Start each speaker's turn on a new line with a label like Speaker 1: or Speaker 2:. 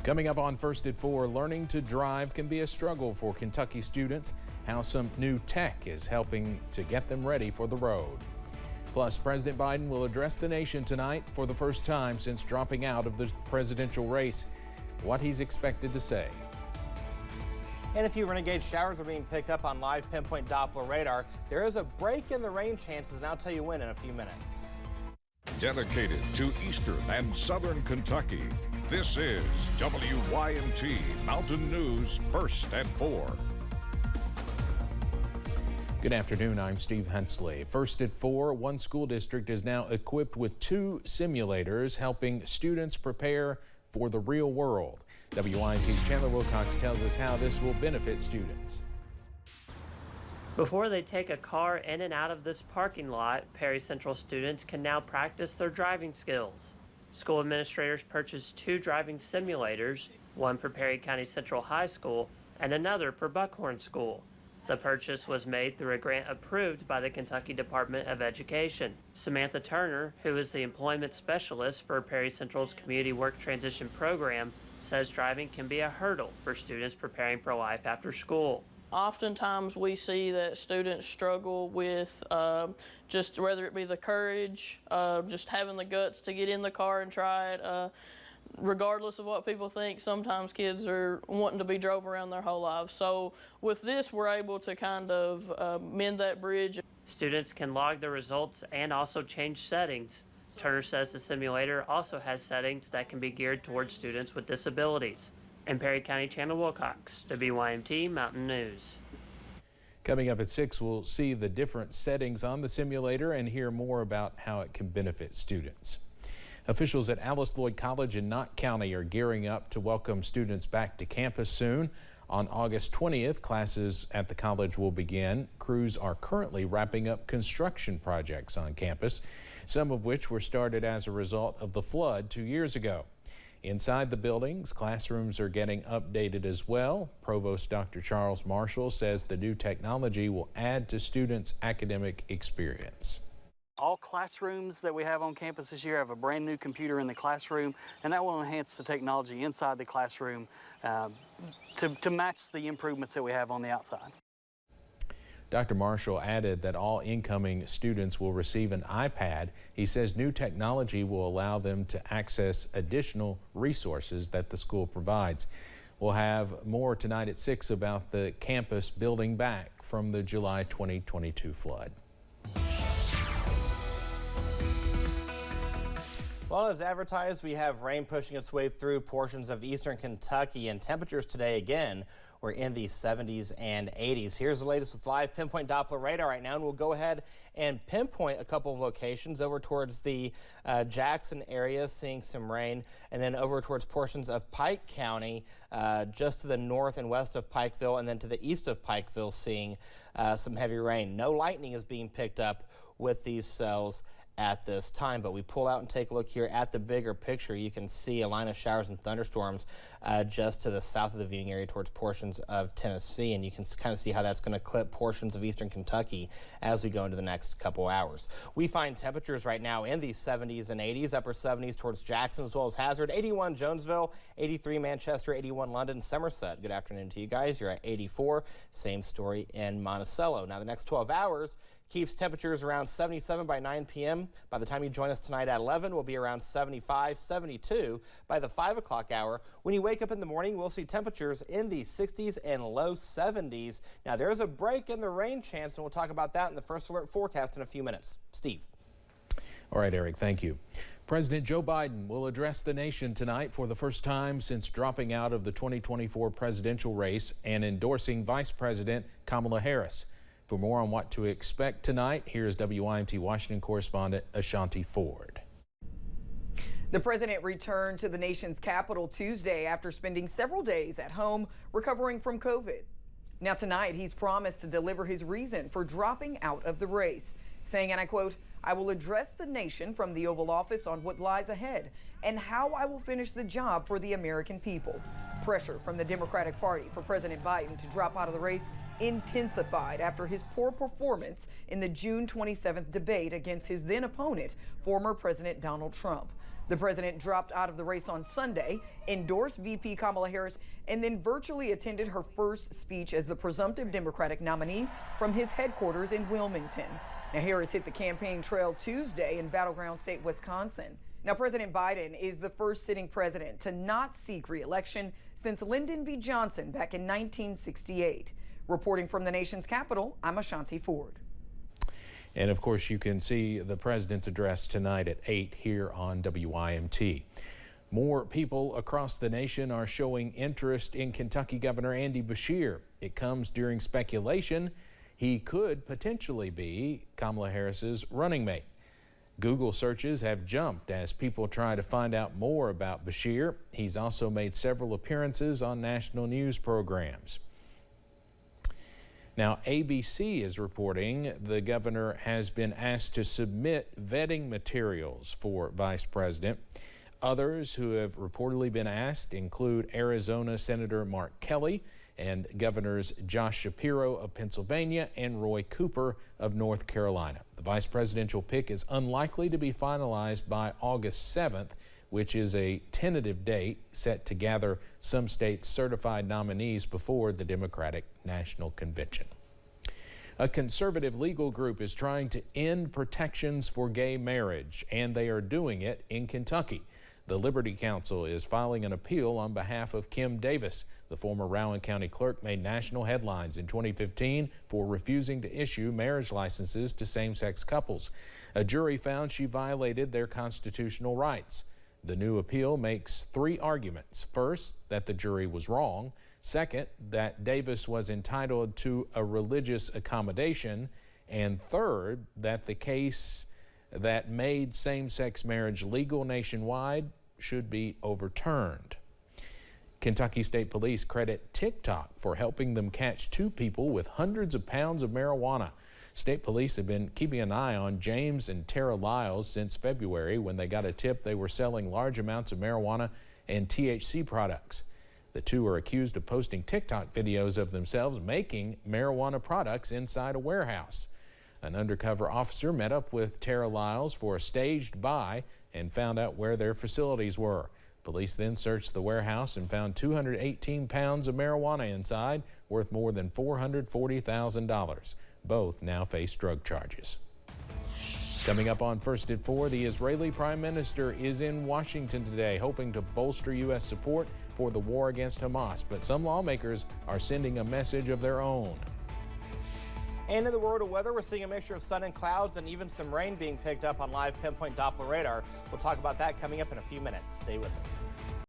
Speaker 1: Coming up on First at 4, learning to drive can be a struggle for Kentucky students. How some new tech is helping to get them ready for the road. Plus, President Biden will address the nation tonight for the first time since dropping out of the presidential race. What he's expected to say.
Speaker 2: And a few renegade showers are being picked up on live pinpoint Doppler radar. There is a break in the rain chances, and I'll tell you when in a few minutes.
Speaker 3: Dedicated to Eastern and Southern Kentucky, this is WYMT Mountain News First at 4.
Speaker 1: Good afternoon, I'm Steve Hensley. First at 4, one school district is now equipped with 2 simulators helping students prepare for the real world. WYMT's Chandler Wilcox tells us how this will benefit students.
Speaker 4: Before they take a car in and out of this parking lot, Perry Central students can now practice their driving skills. School administrators purchased 2 driving simulators, one for Perry County Central High School and another for Buckhorn School. The purchase was made through a grant approved by the Kentucky Department of Education. Samantha Turner, who is the employment specialist for Perry Central's Community Work Transition Program, says driving can be a hurdle for students preparing for life after school.
Speaker 5: Oftentimes we see that students struggle with just whether it be the courage, just having the guts to get in the car and try it. Regardless of what people think, sometimes kids are wanting to be drove around their whole lives. So with this, we're able to kind of mend that bridge. Students can log the results and also change settings. Turner says the simulator also has settings that can be geared towards students with disabilities. In Perry County, Chandler Wilcox, WYMT Mountain News.
Speaker 1: Coming up at 6, we'll see the different settings on the simulator and hear more about how it can benefit students. Officials at Alice Lloyd College in Knott County are gearing up to welcome students back to campus soon. On August 20th, classes at the college will begin. Crews are currently wrapping up construction projects on campus, some of which were started as a result of the flood 2 years ago. Inside the buildings, classrooms are getting updated as well. Provost Dr. Charles Marshall says the new technology will add to students' academic experience.
Speaker 6: All classrooms that we have on campus this year have a brand new computer in the classroom, and that will enhance the technology inside the classroom to match the improvements that we have on the outside.
Speaker 1: Dr. Marshall added that all incoming students will receive an iPad. He says new technology will allow them to access additional resources that the school provides. We'll have more tonight at 6 about the campus building back from the July 2022 flood.
Speaker 2: Well, as advertised, we have rain pushing its way through portions of eastern Kentucky, and temperatures today again were in the 70s and 80s. Here's the latest with live pinpoint Doppler radar right now, and we'll go ahead and pinpoint a couple of locations over towards the Jackson area, seeing some rain, and then over towards portions of Pike County, just to the north and west of Pikeville, and then to the east of Pikeville, seeing some heavy rain. No lightning is being picked up with these cells at this time, but we pull out and take a look here at the bigger picture. You can see a line of showers and thunderstorms just to the south of the viewing area towards portions of Tennessee, and you can kind of see how that's going to clip portions of eastern Kentucky as we go into the next couple hours. We find temperatures right now in the 70s and 80s, upper 70s towards Jackson as well as Hazard, 81 Jonesville, 83 Manchester, 81 London, Somerset. Good afternoon to you guys. You're at 84. Same story in Monticello. Now the next 12 hours keeps temperatures around 77 by 9 p.m. By the time you join us tonight at 11, we'll be around 75, 72 by the 5 o'clock hour. When you wake up in the morning, we'll see temperatures in the 60s and low 70s. Now, there's a break in the rain chance, and we'll talk about that in the First Alert forecast in a few minutes. Steve.
Speaker 1: All right, Eric, thank you. President Joe Biden will address the nation tonight for the first time since dropping out of the 2024 presidential race and endorsing Vice President Kamala Harris. For more on what to expect tonight, here's WYMT Washington correspondent Ashanti Ford.
Speaker 7: The president returned to the nation's capital Tuesday after spending several days at home recovering from COVID. Now tonight, he's promised to deliver his reason for dropping out of the race, saying, and I quote, "I will address the nation from the Oval Office on what lies ahead and how I will finish the job for the American people." Pressure from the Democratic Party for President Biden to drop out of the race intensified after his poor performance in the June 27th debate against his then opponent, former President Donald Trump. The president dropped out of the race on Sunday, endorsed VP Kamala Harris, and then virtually attended her first speech as the presumptive Democratic nominee from his headquarters in Wilmington. Now, Harris hit the campaign trail Tuesday in battleground state Wisconsin. Now, President Biden is the first sitting president to not seek re-election since Lyndon B. Johnson back in 1968. Reporting from the nation's capital, I'm Ashanti Ford.
Speaker 1: And of course, you can see the president's address tonight at 8 here on WYMT. More people across the nation are showing interest in Kentucky Governor Andy Beshear. It comes during speculation he could potentially be Kamala Harris's running mate. Google searches have jumped as people try to find out more about Beshear. He's also made several appearances on national news programs. Now, ABC is reporting the governor has been asked to submit vetting materials for vice president. Others who have reportedly been asked include Arizona Senator Mark Kelly and Governors Josh Shapiro of Pennsylvania and Roy Cooper of North Carolina. The vice presidential pick is unlikely to be finalized by August 7th, which is a tentative date set to gather some states' certified nominees before the Democratic National Convention. A conservative legal group is trying to end protections for gay marriage, and they are doing it in Kentucky. The Liberty Counsel is filing an appeal on behalf of Kim Davis. The former Rowan County clerk made national headlines in 2015 for refusing to issue marriage licenses to same-sex couples. A jury found she violated their constitutional rights. The new appeal makes three arguments. First, that the jury was wrong. Second, that Davis was entitled to a religious accommodation. And third, that the case that made same-sex marriage legal nationwide should be overturned. Kentucky State Police credit TikTok for helping them catch two people with hundreds of pounds of marijuana. State Police have been keeping an eye on James and Tara Lyles since February when they got a tip they were selling large amounts of marijuana and THC products. The two are accused of posting TikTok videos of themselves making marijuana products inside a warehouse. An undercover officer met up with Tara Lyles for a staged buy and found out where their facilities were. Police then searched the warehouse and found 218 pounds of marijuana inside, worth more than $440,000. Both now face drug charges. Coming up on First at 4, the Israeli Prime Minister is in Washington today, hoping to bolster U.S. support for the war against Hamas. But some lawmakers are sending a message of their own.
Speaker 2: And in the world of weather, we're seeing a mixture of sun and clouds and even some rain being picked up on live pinpoint Doppler radar. We'll talk about that coming up in a few minutes. Stay with us.